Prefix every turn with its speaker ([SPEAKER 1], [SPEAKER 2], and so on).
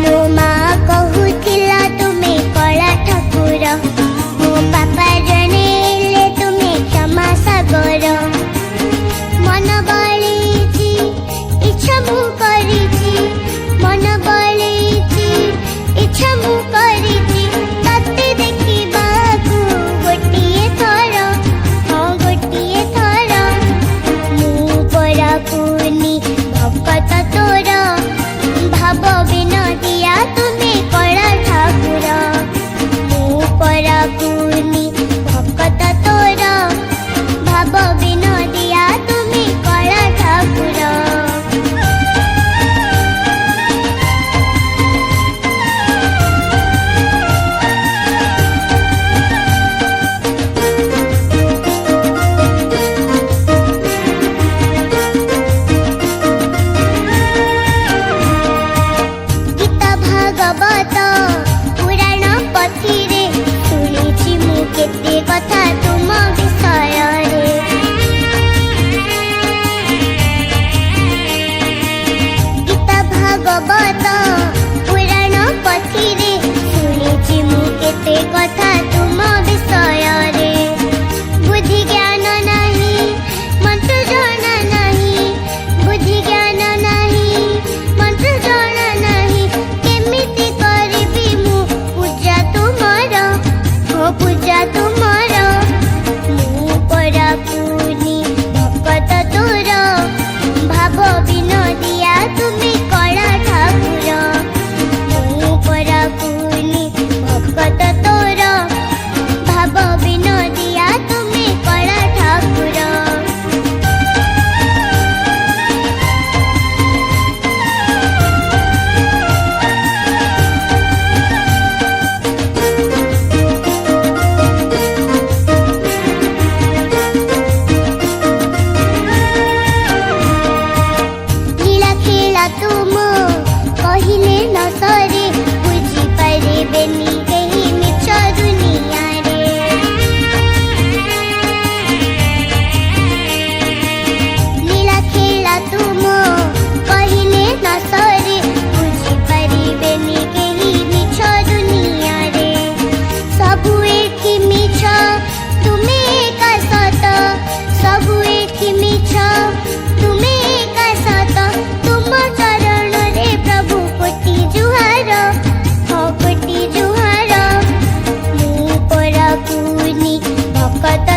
[SPEAKER 1] मो माँ कहूथिला तुमे कला ठाकुर, मो पापा जनेले तुमे क्षमा सागर। मन बळेची इच्छा मु करिची, मन बळेची इच्छा मु करिची, तते देखिबाकू गोटिए थर, हाँ गोटिए थर। मु पराकुनी भक्त तोर, भाव विनोदिया तुमे कला ठाकुर। मु पराकुनी भक्त तोर, भाव विनोदिया तुमे कला ठाकुर। गीता भागवत पुराण पथिरे शुणिछि मु केते कथा तुम विषय रे। गीता भागवत पुराण पथिरे शुणिछि मु केते कथा तुम विषय रे। बुद्धि ज्ञान नाही मंत्र जणा नाही, बुद्धि ज्ञान नाही मंत्र जणा नाही, केमिति करिबि मु पूजा तुमर, हो पूजा तुमर। मु पराकुनी भक्त तोर, भाव विनोदिया तुमे कला ठाकुर। मु पराकुनी भक्त तोर, भाव विनोदिया तुमे कला ठाकुर। लीला खेला तुम कहिले न सरे, बुझी पारिबेनी केही मिछ दुनिया रे। लीला खेला तुम कहिले न सरे, बुझी पारिबेनी केही मिछ दुनिया रे। सबु एठी मिछ तुमे एका सत, सबु एठी मिछ तुमे एका सत। तुम चरण रे प्रभु कोटि जुहार, हाँ कोटि जुहार। मु पराकुनी भक्त